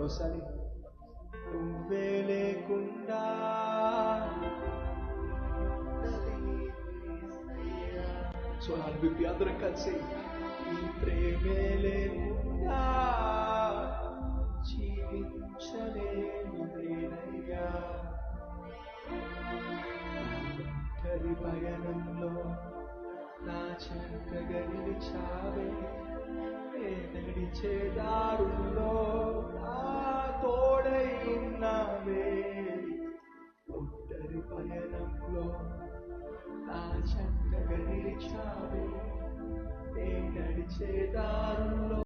ఒకసారి నువ్వే లేకుండా స్వరాలు విప్పి అందరం కలిసి ఈ ప్రేమే లేకుండా జీవించలేను నేనయ్యా. ఒంటరి పయనంలో నా చక్కగా నిలిచావే, నే నడిచే దారుల్లో నా తోడై ఉన్నావే. ఒంటరి పయనంలో నా చక్కగా నిలిచావే, నే నడిచే దారుల్లో